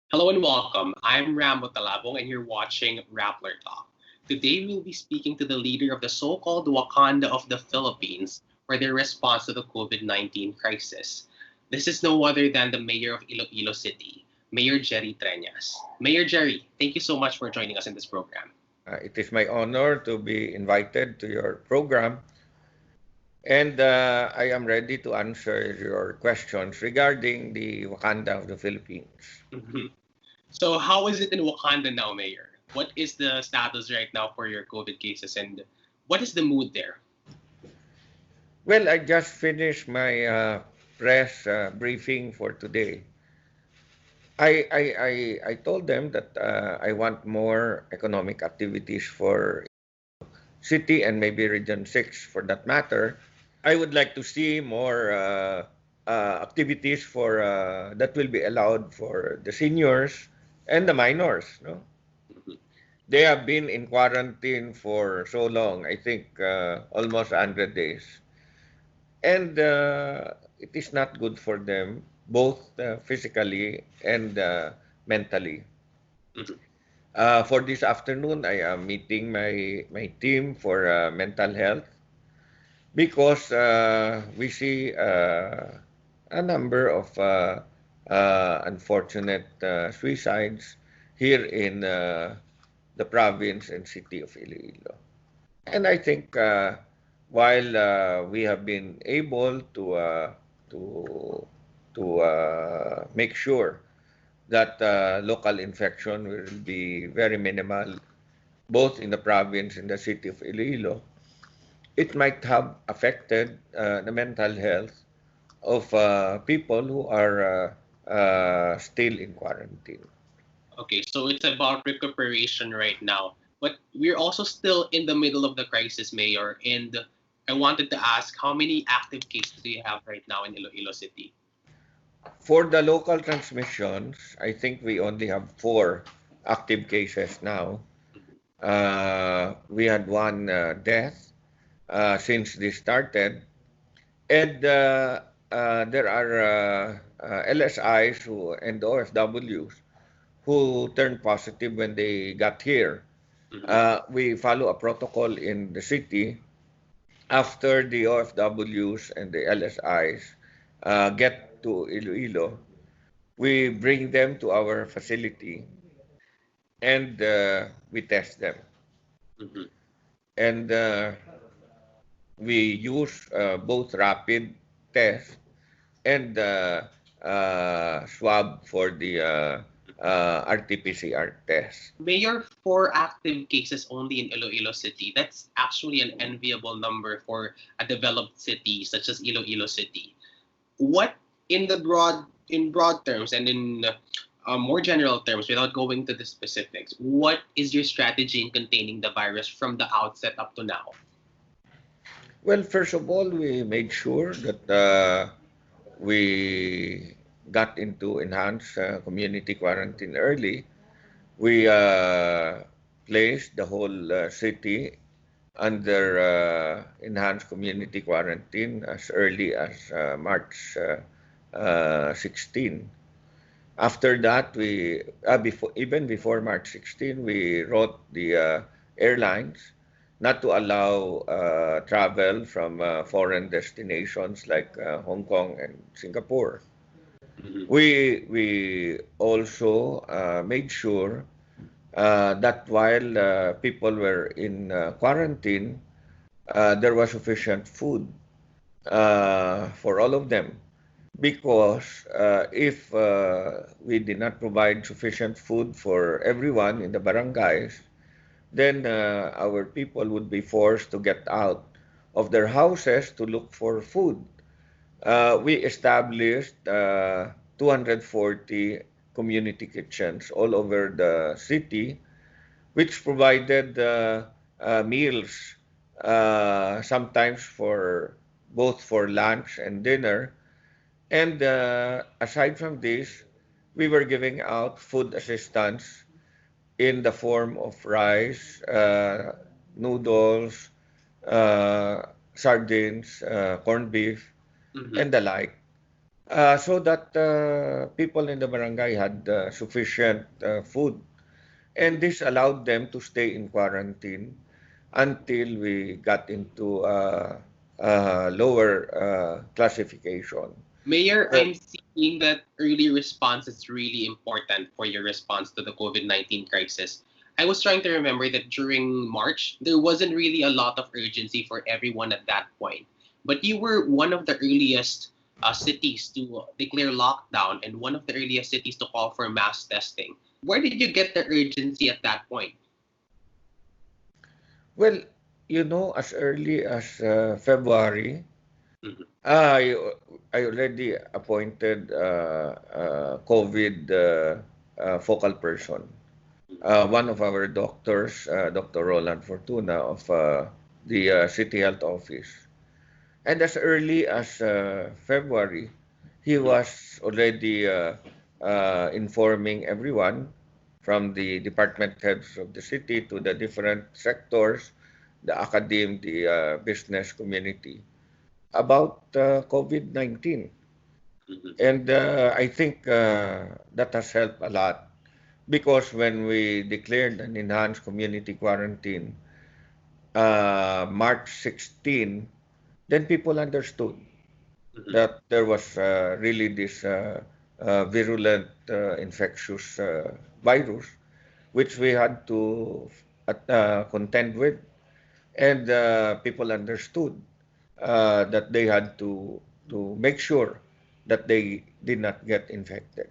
Hello and welcome. I'm Rambo Talabong and you're watching Rappler Talk. Today we'll be speaking to the leader of the so-called Wakanda of the Philippines for their response to the COVID-19 crisis. This is no other than the mayor of Iloilo City, Mayor Jerry Treñas. Mayor Jerry, thank you so much for joining us in this program. It is my honor to be invited to your program, and I am ready to answer your questions regarding the Wakanda of the Philippines. Mhm. So how is it in Wakanda now, Mayor? What is the status right now for your COVID cases and what is the mood there? Well, I just finished my press briefing for today. I told them that I want more economic activities for city and maybe Region 6 for that matter. I would like to see more activities for that will be allowed for the seniors and the minors. No, Mhm. they have been in quarantine for so long. I think almost 100 days, and it is not good for them both physically and mentally. Mhm. For this afternoon, I am meeting my team for mental health because we see a number of unfortunate suicides here in the province and city of Iloilo. And I think while we have been able to make sure that local infection will be very minimal both in the province and the city of Iloilo, it might have affected the mental health of people who are still in quarantine. Okay, so it's about recuperation right now. But we're also still in the middle of the crisis, Mayor. And I wanted to ask, how many active cases do you have right now in Iloilo City? For the local transmissions, I think we only have four active cases now. We had one death since this started, and there are LSIs and OFWs who turned positive when they got here. Mhm. We follow a protocol in the city after the OFWs and the LSIs get to Iloilo. We bring them to our facility and we test them. Mhm. And we use both rapid test and swab for the RT-PCR test. Mayor, four active cases only in Iloilo City. That's actually an enviable number for a developed city such as Iloilo City. What, in broad terms and in more general terms, without going to the specifics, what is your strategy in containing the virus from the outset up to now? Well, first of all, we made sure that we got into enhanced community quarantine early. We placed the whole city under enhanced community quarantine as early as March 16. After that, even before March 16, we wrote the airlines not to allow travel from foreign destinations like Hong Kong and Singapore. Mhm. We also made sure that while people were in quarantine, there was sufficient food for all of them. Because if we did not provide sufficient food for everyone in the barangays, then our people would be forced to get out of their houses to look for food. We established 240 community kitchens all over the city, which provided meals, sometimes for both for lunch and dinner. And aside from this, we were giving out food assistance in the form of rice, noodles, uh, sardines, corned beef, Mhm. and the like. so that people in the barangay had sufficient food. And this allowed them to stay in quarantine until we got into lower classification. Mayor, Well, I'm seeing that early response is really important for your response to the COVID-19 crisis. I was trying to remember that during March, there wasn't really a lot of urgency for everyone at that point. But you were one of the earliest cities to declare lockdown and one of the earliest cities to call for mass testing. Where did you get the urgency at that point? well, as early as February, Mhm. I I already appointed COVID focal person. One of our doctors, Dr. Roland Fortuna of the City Health Office. And as early as February, he Mhm. was already informing everyone from the department heads of the city to the different sectors, the academe, the business community, about COVID-19. Mhm. And I think that has helped a lot because when we declared an enhanced community quarantine March 16, then people understood Mhm. that there was really this virulent infectious virus which we had to contend with, and people understood that they had to make sure that they did not get infected.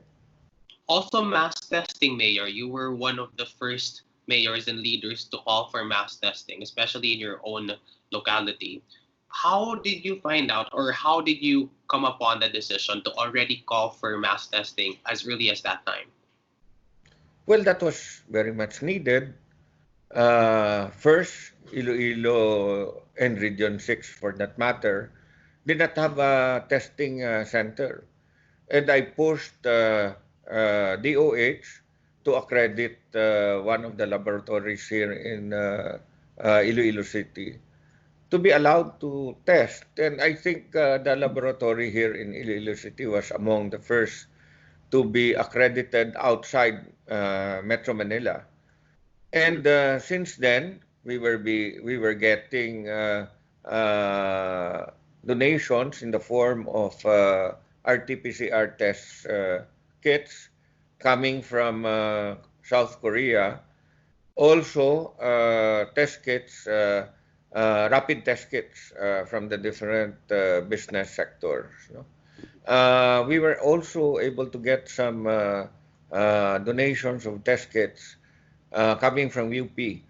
Also, mass testing, Mayor. You were one of the first mayors and leaders to call for mass testing, especially in your own locality. How did you find out, or how did you come upon the decision to already call for mass testing as early as that time? Well, that was very much needed. First, Iloilo and Region 6, for that matter, did not have a testing center. And I pushed DOH to accredit one of the laboratories here in Iloilo City to be allowed to test. And I think the laboratory here in Iloilo City was among the first to be accredited outside Metro Manila. Mhm. And since then, we were getting donations in the form of RT-PCR test kits coming from South Korea. Also, test kits, rapid test kits from the different business sectors. No? We were also able to get some donations of test kits coming from UP.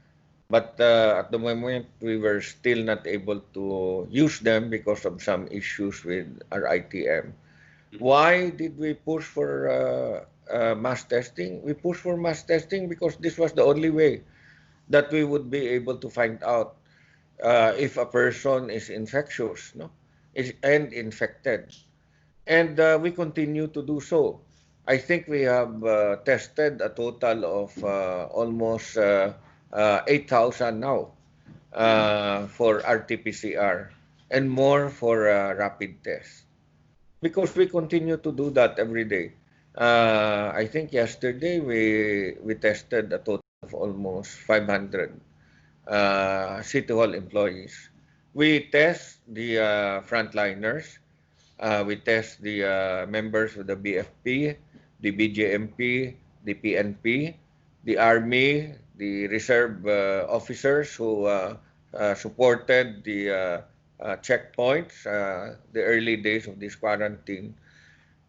But at the moment, we were still not able to use them because of some issues with our ITM. Mhm. Why did we push for mass testing? We pushed for mass testing because this was the only way that we would be able to find out if a person is infectious, no, and infected. And we continue to do so. I think we have tested a total of almost 8,000 now Mhm. for RT-PCR and more for rapid tests because we continue to do that every day. I think yesterday we tested a total of almost 500 City Hall employees. We test the frontliners. We test the members of the BFP, the BJMP, the PNP, the Army, the reserve officers who supported the checkpoints, the early days of this quarantine,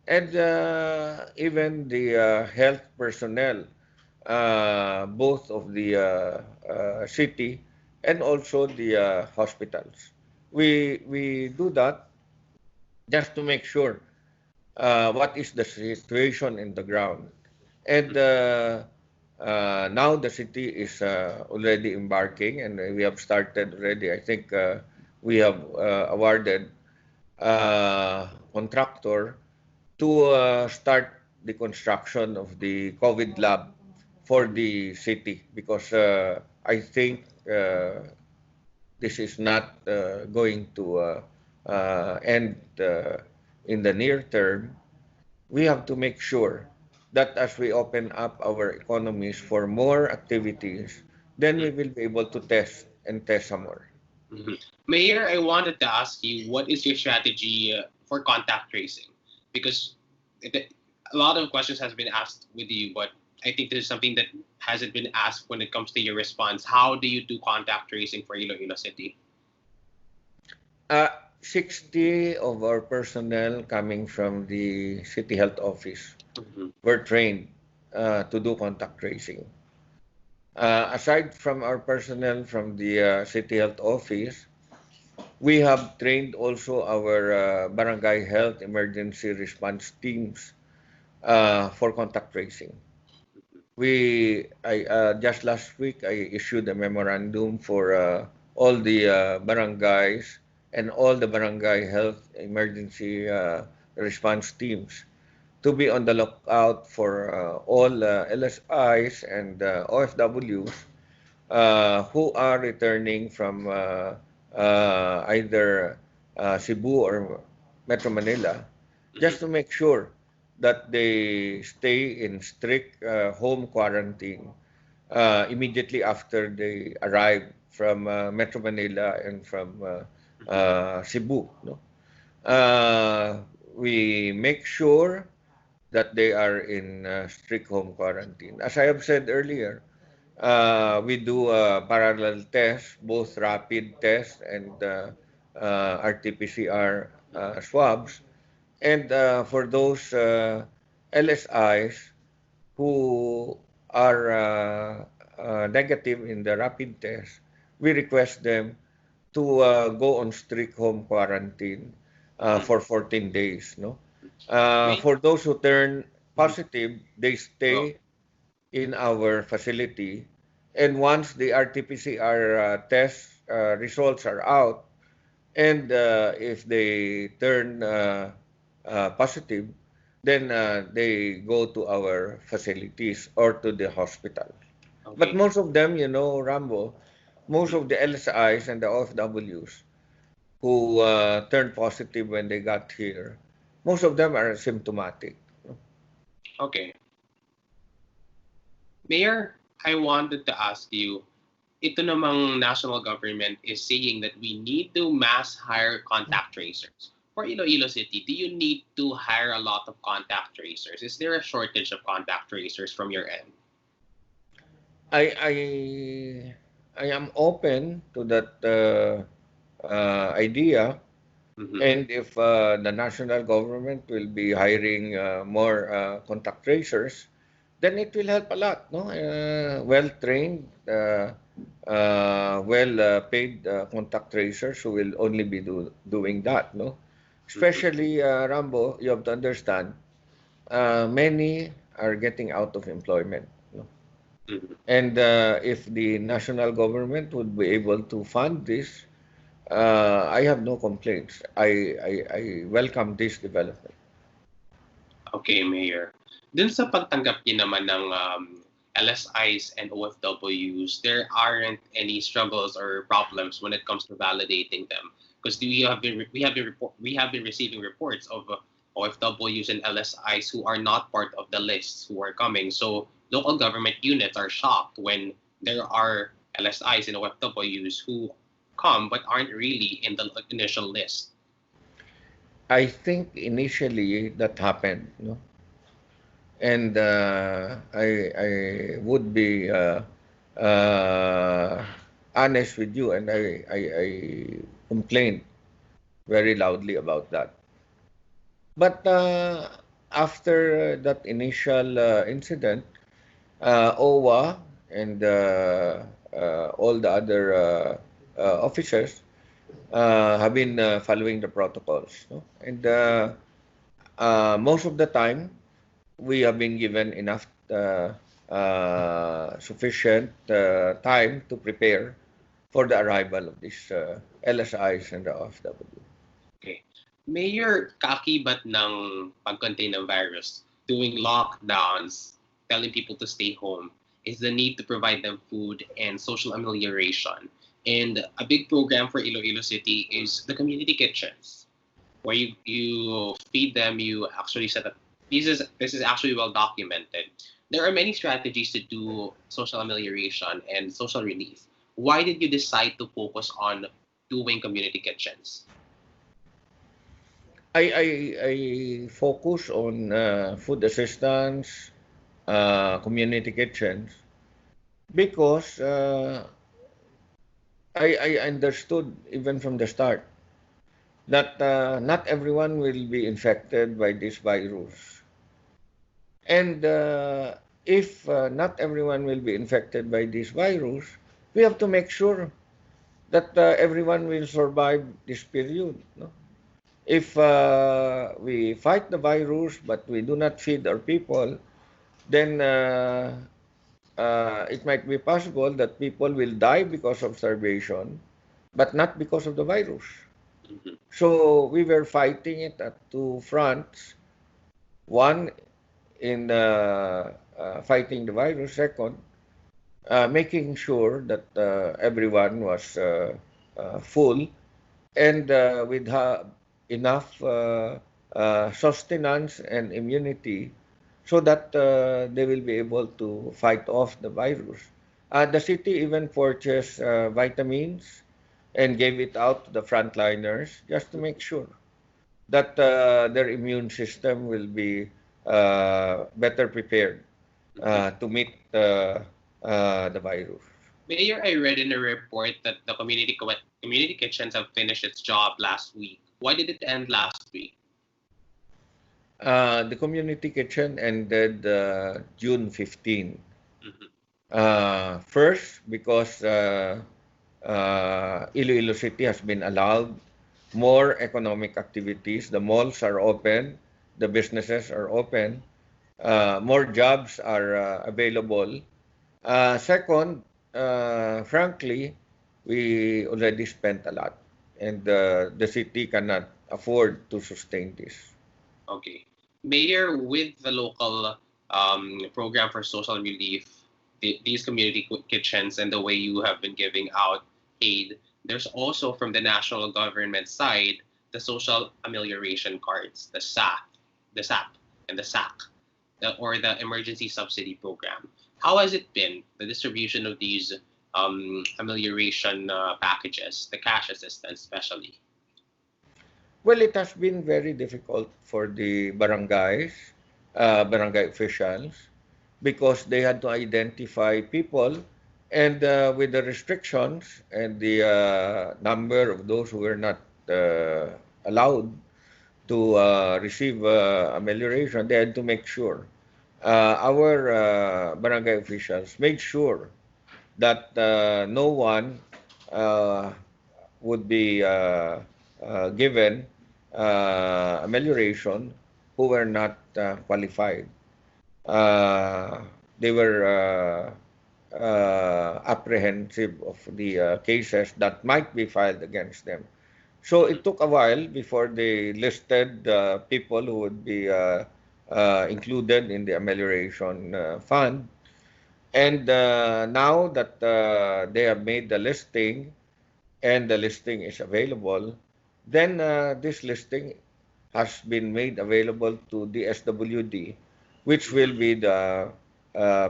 and even the health personnel, both of the city and also the hospitals. We do that just to make sure what is the situation in the ground. And now the city is already embarking, and we have started already. I think we have awarded contractor to start the construction of the COVID lab for the city because I think this is not going to end in the near term, we have to make sure that as we open up our economies for more activities, then we will be able to test and test some more. Mhm. Mayor, I wanted to ask you, what is your strategy for contact tracing? Because a lot of questions has been asked with you, but I think this is something that hasn't been asked when it comes to your response. How do you do contact tracing for Iloilo City? Uh, 60 of our personnel coming from the City Health Office Mhm. were trained to do contact tracing. Aside from our personnel from the City Health Office, we have trained also our barangay health emergency response teams for contact tracing. Just last week I issued a memorandum for all the barangays and all the barangay health emergency response teams to be on the lookout for all LSIs and OFWs who are returning from either Cebu or Metro Manila, Mhm. just to make sure that they stay in strict home quarantine immediately after they arrive from Metro Manila and from Mhm. Cebu. No? Uh, we make sure that they are in strict home quarantine. As I have said earlier, we do parallel tests, both rapid tests and RT-PCR swabs. And for those LSIs who are negative in the rapid test, we request them to go on strict home quarantine Mhm. for 14 days. No, May- for those who turn Mhm. positive, they Oh, stay in our facility, and once the RT-PCR test results are out, and if they turn positive, then they go to our facilities or to the hospital. But okay. most of them, Rambo, most Mhm. of the LSIs and the OFWs who turned positive when they got here, most of them are symptomatic. Okay. Mayor, I wanted to ask you, ito namang national government is saying that we need to mass hire contact tracers. For Iloilo City, do you need to hire a lot of contact tracers? Is there a shortage of contact tracers from your end? I I I am open to that idea, Mm-hmm. and if the national government will be hiring more contact tracers, then it will help a lot. No, well trained, well paid contact tracers who will only be doing that. No, Mm-hmm. especially Rambo, you have to understand. Many are getting out of employment. No? Mm-hmm. And if the national government would be able to fund this, I have no complaints. I welcome this development. Okay, Mayor. Dun sa pagtanggap niyo naman ng LSIs and OFWs, there aren't any struggles or problems when it comes to validating them. Because we have been receiving reports of OFWs and LSIs who are not part of the lists who are coming. So local government units are shocked when there are LSIs and OFWs who come but aren't really in the initial list. I think initially that happened, no? And I would be uh, honest with you, and I complained very loudly about that. But after that initial incident, OWA and all the other officers have been following the protocols. No? And most of the time, we have been given enough sufficient time to prepare for the arrival of these LSIs and the OFW. Okay. Mayor, kaakibat ng pag-contain ng virus, doing lockdowns, telling people to stay home, is the need to provide them food and social amelioration. And a big program for Iloilo City is the community kitchens. where you feed them. You actually set up. This is actually well documented. There are many strategies to do social amelioration and social relief. Why did you decide to focus on doing community kitchens? I focus on food assistance, community kitchens, because I understood even from the start that not everyone will be infected by this virus. And if not everyone will be infected by this virus, we have to make sure that everyone will survive this period. No? If we fight the virus but we do not feed our people, then it might be possible that people will die because of starvation, but not because of the virus. Mhm. So we were fighting it at two fronts. One, in fighting the virus. Second, making sure that everyone was full and with enough sustenance and immunity so that they will be able to fight off the virus. The city even purchased vitamins and gave it out to the frontliners just to make sure that their immune system will be better prepared Mhm. to meet the virus. Mayor, I read in a report that the community kitchens have finished its job last week. Why did it end last week? The community kitchen ended June 15. Mhm. First, because Iloilo City has been allowed more economic activities. The malls are open, the businesses are open, more jobs are available. Second, frankly, we already spent a lot, and the city cannot afford to sustain this. Okay. Mayor, with the local program for social relief, these community kitchens, and the way you have been giving out aid, there's also from the national government side the social amelioration cards, the SAP, and the SAC, or the emergency subsidy program. How has it been, the distribution of these amelioration packages, the cash assistance especially? Well, it has been very difficult for the barangays, barangay officials, because they had to identify people, and with the restrictions and the number of those who were not allowed to receive amelioration, they had to make sure. Our barangay officials made sure that no one uh, would be given amelioration who were not qualified. Uh, they were apprehensive of the cases that might be filed against them. So Mhm. it took a while before they listed people who would be included in the amelioration fund. And now that they have made the listing and the listing is available, then this listing has been made available to the SWD, which will Mhm. be the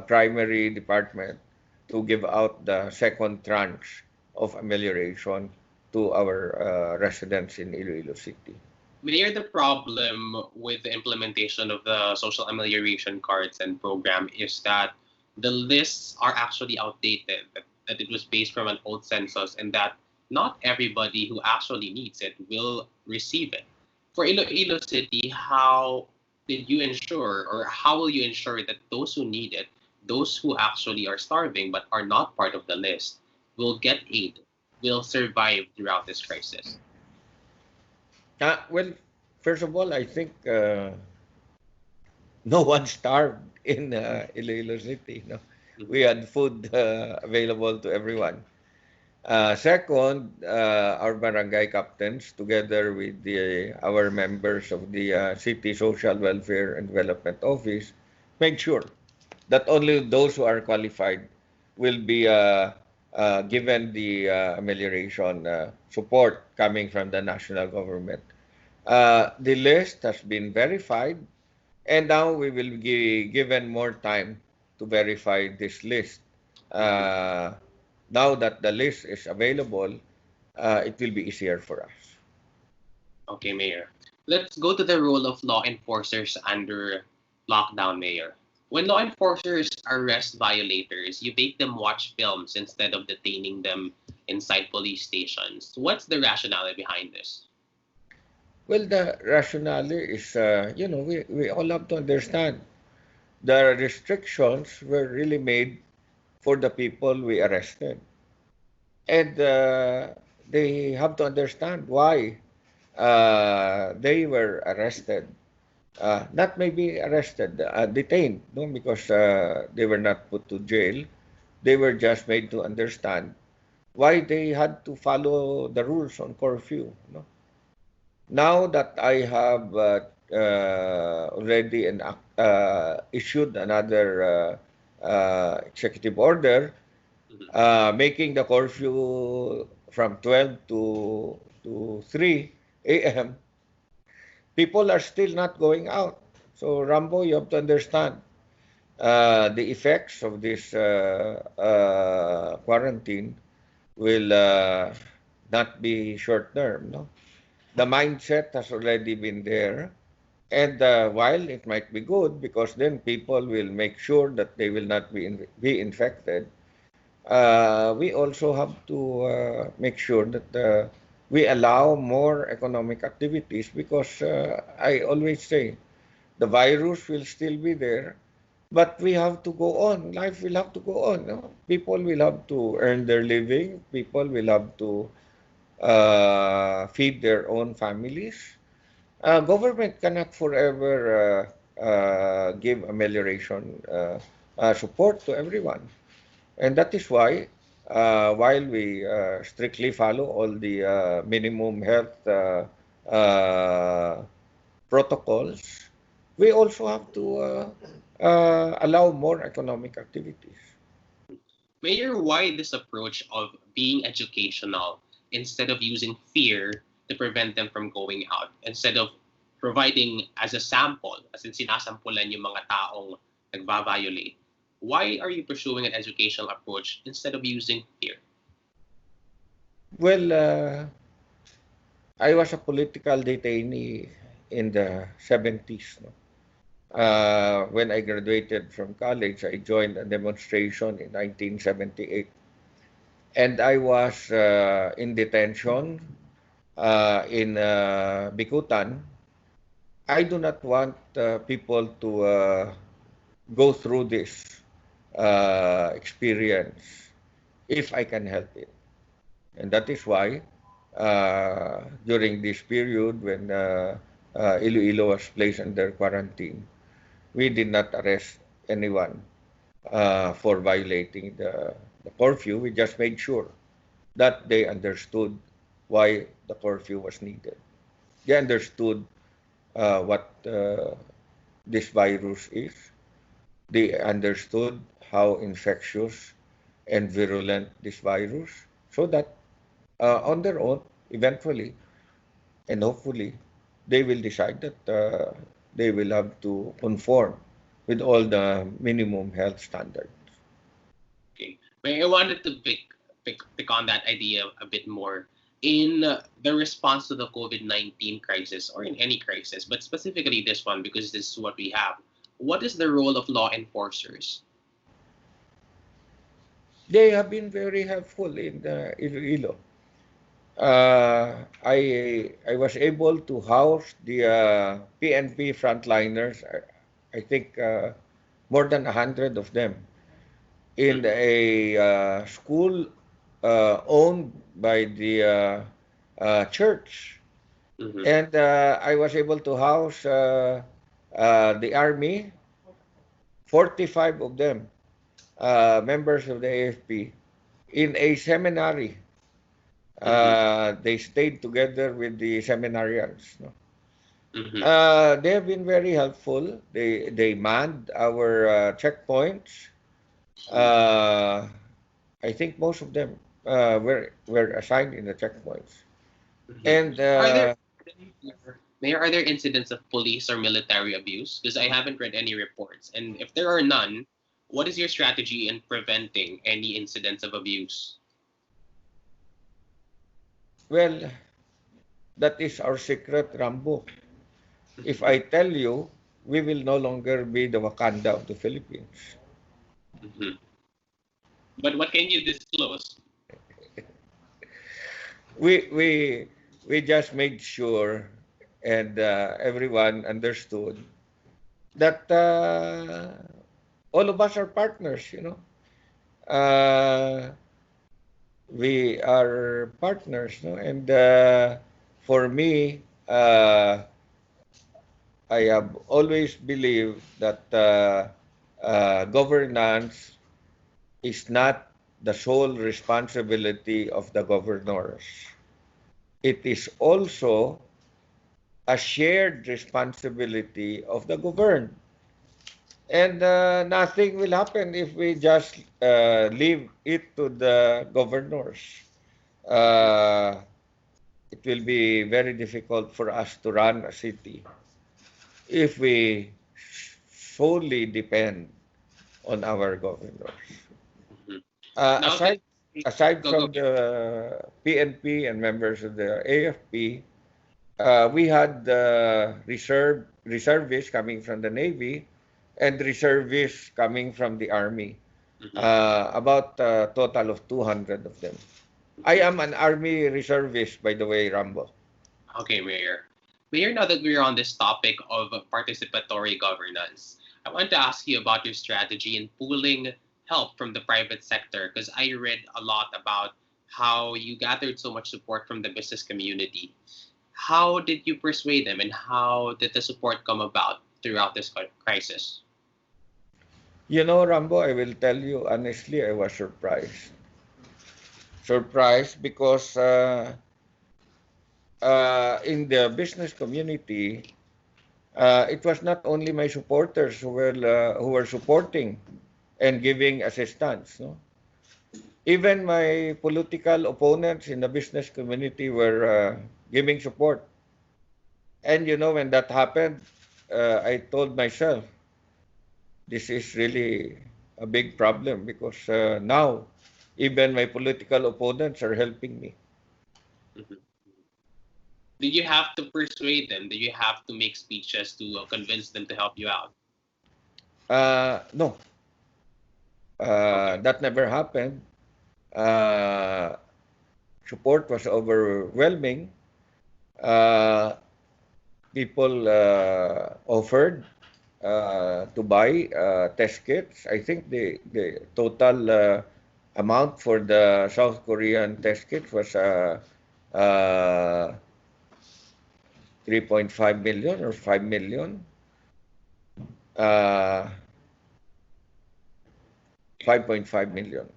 primary department to give out the second tranche of amelioration to our residents in Iloilo City. Mayor, the problem with the implementation of the social amelioration cards and program is that the lists are actually outdated, that it was based from an old census, and that not everybody who actually needs it will receive it. For Iloilo City, how did you ensure, or how will you ensure that those who need it, those who actually are starving but are not part of the list, will get aid, will survive throughout this crisis? Well, first of all, I think no one starved in Iloilo City. No, we Mhm. had food available to everyone. Second, our barangay captains, together with our members of the City Social Welfare and Development Office, made sure that only those who are qualified will be given the amelioration support coming from the national government. The list has been verified, and now we will be given more time to verify this list. Mhm. Uh, Now that the list is available, it will be easier for us. Okay, Mayor. Let's go to the role of law enforcers under lockdown, Mayor. When law enforcers arrest violators, you make them watch films instead of detaining them inside police stations. What's the rationale behind this? Well, the rationale is, we all have to understand the restrictions were really made for the people we arrested. And they have to understand why they were arrested. Not maybe arrested, detained, no, because they were not put to jail. They were just made to understand why they had to follow the rules on curfew. No? Now that I have already issued another executive order Mhm. making the curfew from 12 to 3 a.m., people are still not going out. So, Rambo, you have to understand the effects of this quarantine will not be short term. No? The mindset has already been there. And while it might be good because then people will make sure that they will not be infected, we also have to make sure that we allow more economic activities because I always say the virus will still be there, but we have to go on. Life will have to go on. No? People will have to earn their living. People will have to feed their own families. Government cannot forever give amelioration support to everyone. And that is why, while we strictly follow all the minimum health protocols, we also have to allow more economic activities. Mayor, why this approach of being educational instead of using fear to prevent them from going out, instead of providing as a sample, as in sinasampulan yung mga taong nagva-violate? Why are you pursuing an educational approach instead of using fear? Well, I was a political detainee in the 70s. No? When I graduated from college, I joined a demonstration in 1978. And I was in detention in Bikutan. I do not want people to go through this experience if I can help it. And that is why during this period when Iloilo was placed under quarantine, we did not arrest anyone for violating the curfew. We just made sure that they understood why the curfew was needed. They understood what this virus is. They understood how infectious and virulent this virus, so that on their own, eventually and hopefully, they will decide that they will have to conform with all the minimum health standards. Okay. But I wanted to pick on that idea a bit more in the response to the COVID-19 crisis or in any crisis, but specifically this one because this is what we have. What is the role of law enforcers? They have been very helpful in Iloilo. I was able to house the PNP frontliners. I think more than 100 of them in Mhm. a school owned by the church, Mhm. and I was able to house the army, 45 of them, members of the AFP, in a seminary. Mhm. They stayed together with the seminarians. No? Mhm. They have been very helpful. They manned our checkpoints. Uh, I think most of them were assigned in the checkpoints. Mhm. And Are there Mayor, are there incidents of police or military abuse? Because I haven't read any reports. And if there are none, what is your strategy in preventing any incidents of abuse? Well, that is our secret, Rambo. If I tell you, we will no longer be the Wakanda of the Philippines. Mhm. But what can you disclose? We just made sure, and everyone understood that all of us are partners. Uh, we are partners, no? And for me, I have always believed that governance is not the sole responsibility of the governors. It is also a shared responsibility of the governed. And nothing will happen if we just leave it to the governors. Mhm. Uh, it will be very difficult for us to run a city if we solely depend on our governors. Mhm. Uh, Now that aside aside go from the PNP and members of the AFP, we had reservists coming from the Navy and reservists coming from the Army. Mhm. About a total of 200 of them. I Mhm. am an Army reservist, by the way, Rambo. Okay, Mayor. Mayor, now that we're on this topic of participatory governance, I want to ask you about your strategy in pooling help from the private sector because I read a lot about how you gathered so much support from the business community. How did you persuade them and how did the support come about throughout this crisis? Rambo, I will tell you honestly, I was surprised. Surprised because in the business community, it was not only my supporters who were supporting and giving assistance. No? Even my political opponents in the business community were giving support. And when that happened, I told myself, this is really a big problem because now even my political opponents are helping me. Mhm. Did you have to persuade them? Did you have to make speeches to convince them to help you out? No, Okay. that never happened. Uh, Support was overwhelming. Uh, People offered to buy test kits. I think the total amount for the South Korean test kits was uh, 3.5 million or 5 million. Uh, 5.5 million.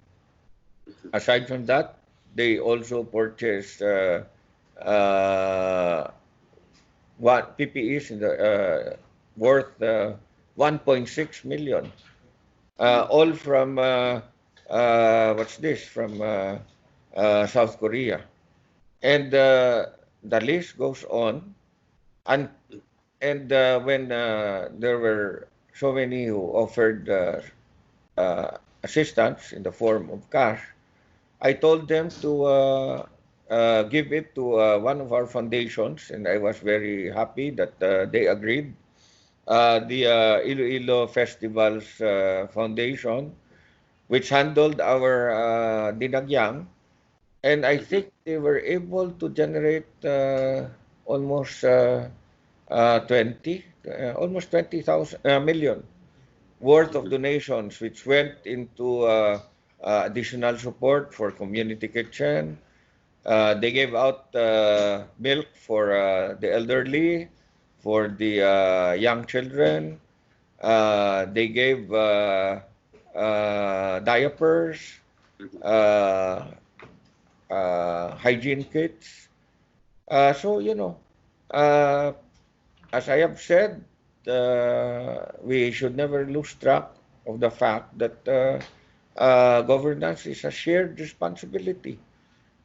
Aside from that, they also purchased uh, what PPEs in the worth 1.6 million. All from what's this? From South Korea, and the list goes on. And when there were so many who offered assistance in the form of cash, I told them to give it to one of our foundations, and I was very happy that they agreed. The Iloilo Festivals Foundation, which handled our dinagyang, and I Mhm. think they were able to generate almost almost 20,000 million worth of Mhm. donations, which went into additional support for community kitchen. They gave out milk for the elderly, for the young children. They gave diapers, Mhm. uh, hygiene kits. So, uh, as I have said, we should never lose track of the fact that governance is a shared responsibility.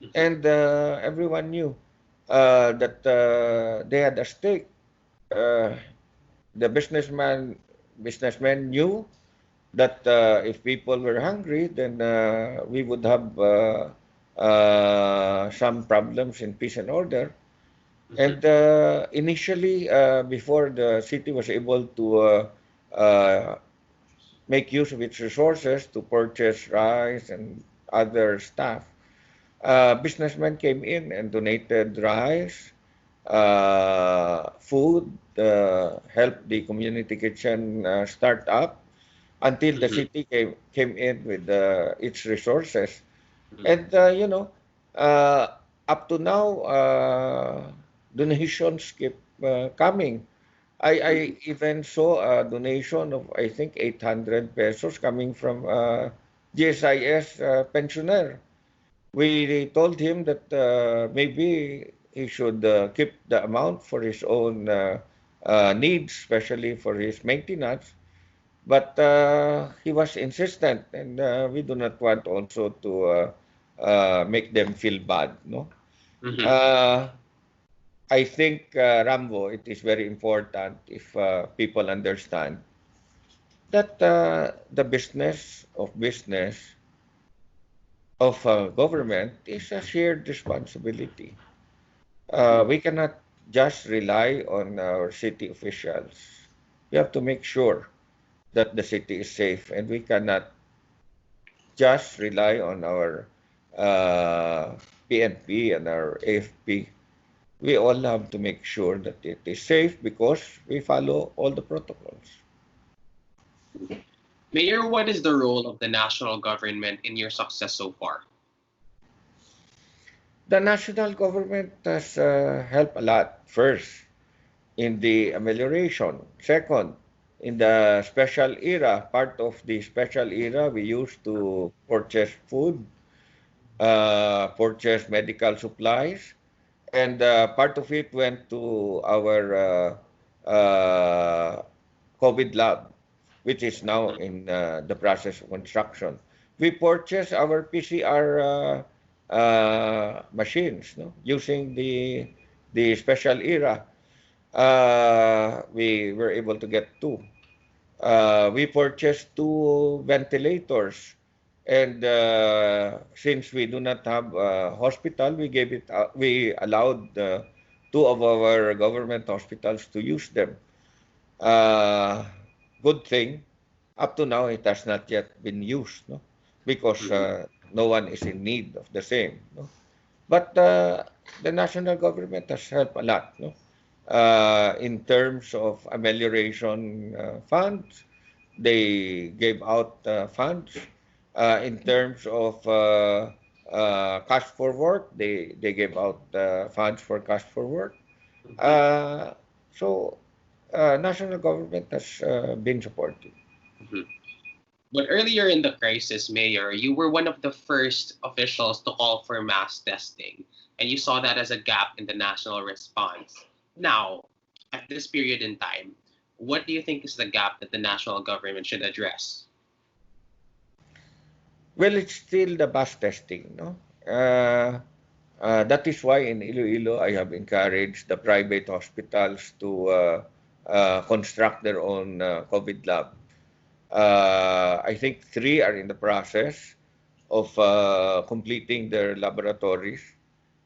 Mhm. And everyone knew. that they had a stake. Uh, the businessmen knew that if people were hungry, then we would have some problems in peace and order. Mhm. And initially, before the city was able to uh, make use of its resources to purchase rice and other stuff, businessmen came in and donated rice, food, helped the community kitchen start up until the Mhm. city came in with its resources. Mhm. And uh, up to now, donations keep coming. I Mhm. even saw a donation of I think 800 pesos coming from GSIS pensioner. We told him that maybe he should keep the amount for his own needs, especially for his maintenance. But he was insistent, and we do not want also to make them feel bad. No, Mhm. uh, I think Rambo. It is very important if people understand that the business of government is a shared responsibility. Mhm. We cannot just rely on our city officials. We have to make sure that the city is safe, and we cannot just rely on our PNP and our AFP. We all have to make sure that it is safe because we follow all the protocols. Mayor, what is the role of the national government in your success so far? The national government has helped a lot. First, in the amelioration. Second, in the special era, part of the special era, we used to purchase food, purchase medical supplies, and part of it went to our COVID lab, which is now Mhm. in the process of construction. We purchased our PCR machines, no, using the special era. We were able to get two. We purchased two ventilators, and since we do not have a hospital, we allowed two of our government hospitals to use them. Uh, Good thing, up to now it has not yet been used, no, because Mhm. no one is in need of the same, no. But the national government has helped a lot, no, in terms of amelioration funds. They gave out funds in terms of cash for work. They gave out funds for cash for work. Mhm. Uh, so national government has been supportive. Mhm. But earlier in the crisis, Mayor, you were one of the first officials to call for mass testing, and you saw that as a gap in the national response. Now, at this period in time, what do you think is the gap that the national government should address? Well, it's still the bus testing, no? That is why in Iloilo, I have encouraged the private hospitals to construct their own COVID lab. I think three are in the process of completing their laboratories.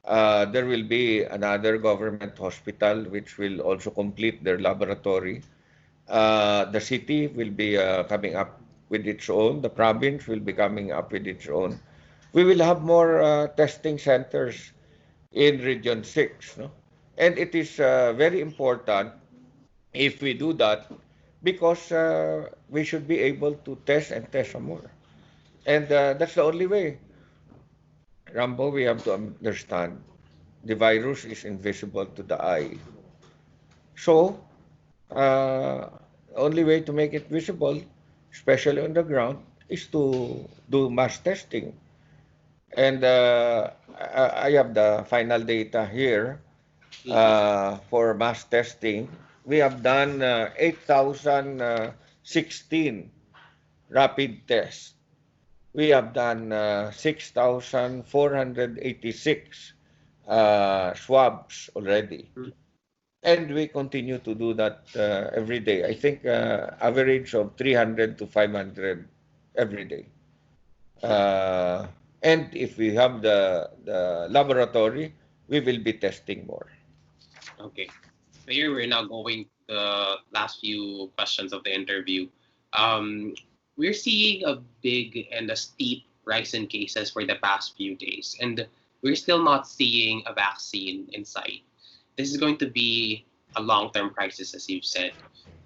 There will be another government hospital which will also complete their laboratory. The city will be coming up with its own. The province will be coming up with its own. We will have more testing centers in Region 6. No? And it is very important if we do that because we should be able to test and test some more. And that's the only way. Rambo, we have to understand the virus is invisible to the eye. So, only way to make it visible, especially on the ground, is to do mass testing. And I have the final data here Mhm. for mass testing. We have done 8,016 rapid tests. We have done 6,486 swabs already. Mm. And we continue to do that every day. I think average of 300 to 500 every day. Uh, and if we have the laboratory, we will be testing more. Okay. Here we're now going to the last few questions of the interview. Um, we're seeing a big and a steep rise in cases for the past few days, and we're still not seeing a vaccine in sight. This is going to be a long-term crisis, as you've said.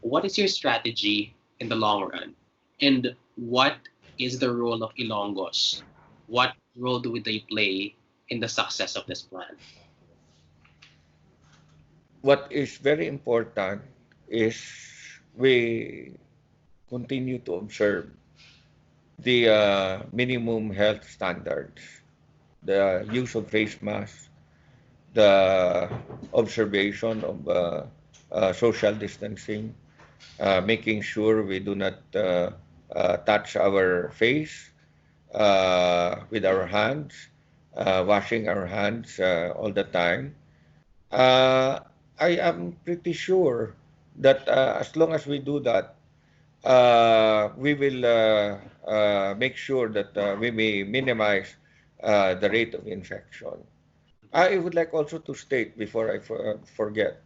What is your strategy in the long run? And what is the role of Ilonggos? What role do they play in the success of this plan? What is very important is we continue to observe the minimum health standards, the use of face masks, the observation of social distancing, making sure we do not touch our face with our hands, washing our hands all the time. Uh, I am pretty sure that as long as we do that, we will make sure that we may minimize the rate of infection. I would like also to state before I forget,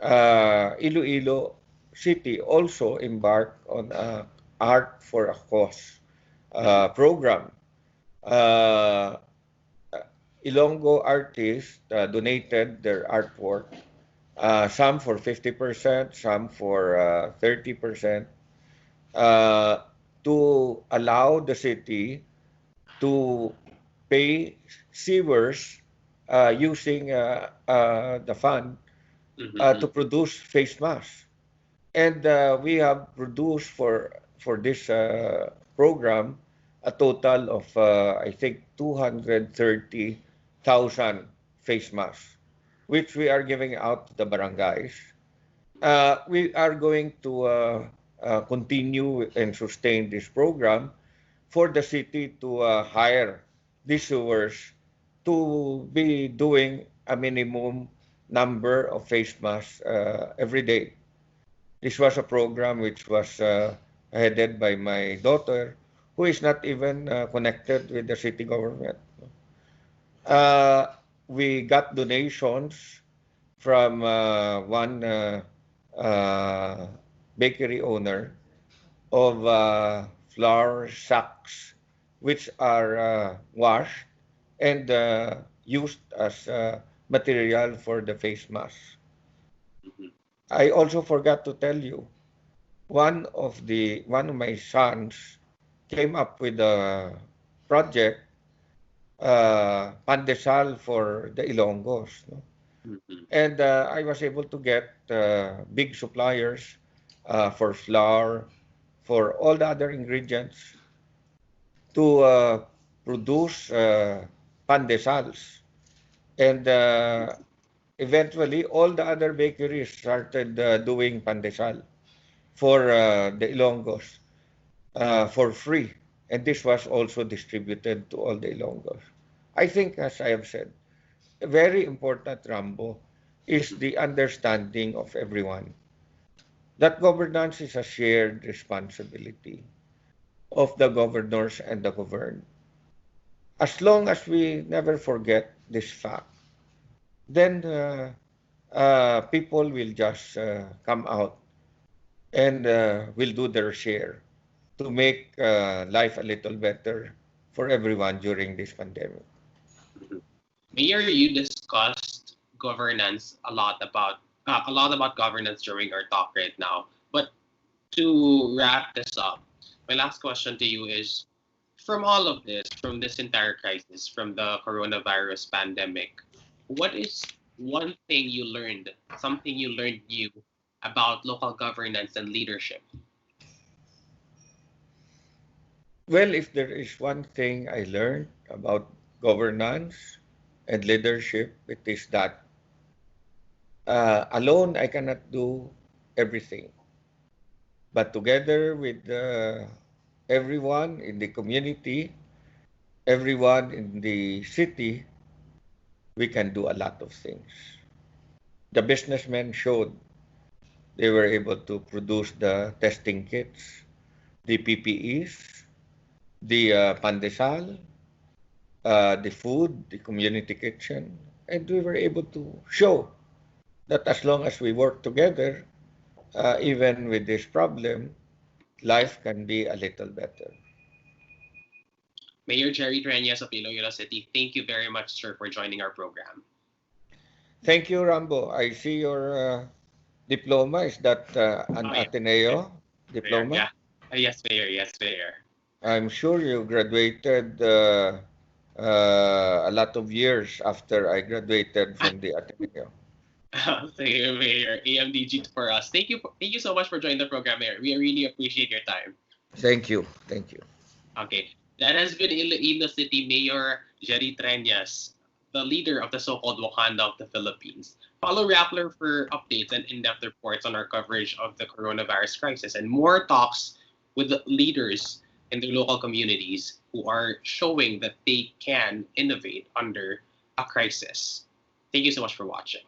Iloilo City also embarked on a Art for a Cause Mhm. program. Uh, Ilonggo artists donated their artwork, some for 50%, some for 30%, uh, to allow the city to pay sewers using the fund to Mhm. produce face masks. And we have produced for this program a total of I think 230,000 face masks, which we are giving out to the barangays. We are going to continue and sustain this program for the city to hire these sewers to be doing a minimum number of face masks every day. This was a program which was headed by my daughter, who is not even connected with the city government. Uh, we got donations from one uh, bakery owner of flour sacks, which are washed and used as material for the face mask. Mhm. I also forgot to tell you, one of my sons came up with a project, pandesal for the Ilonggos, no? Mhm. And I was able to get big suppliers for flour, for all the other ingredients to produce pandesals. And eventually, all the other bakeries started doing pandesal for the Ilonggos for free. And this was also distributed to all the Ilonggos. I think, as I have said, very important, Rambo, is Mhm. the understanding of everyone that governance is a shared responsibility of the governors and the governed. As long as we never forget this fact, then people will just come out and will do their share to make life a little better for everyone during this pandemic. Mhm. Mayor, you discussed governance a lot about governance during our talk right now. But to wrap this up, my last question to you is: from all of this, from this entire crisis, from the coronavirus pandemic, what is one thing you learned, something you learned new about local governance and leadership? Well, if there is one thing I learned about governance and leadership, it is that alone I cannot do everything. But together with everyone in the community, everyone in the city, we can do a lot of things. The businessmen showed they were able to produce the testing kits, the PPEs, the pandesal, the food, the community kitchen, and we were able to show that as long as we work together, even with this problem, life can be a little better. Mayor Jerry Treñas of Iloilo City, thank you very much, sir, for joining our program. Thank you, Rambo. I see your diploma. Is that an Oh, yeah. Ateneo Mayor, diploma? yeah. Yes, Mayor, yes, Mayor. I'm sure you graduated a lot of years after I graduated from the Ateneo. Thank you, Mayor. AMDG for us. Thank you so much for joining the program, Mayor. We really appreciate your time. Thank you. Thank you. Okay, that has been Iloilo City Mayor Jerry Treñas, the leader of the so-called Wakanda of the Philippines. Follow Rappler for updates and in-depth reports on our coverage of the coronavirus crisis and more talks with the leaders in the local communities who are showing that they can innovate under a crisis. Thank you so much for watching.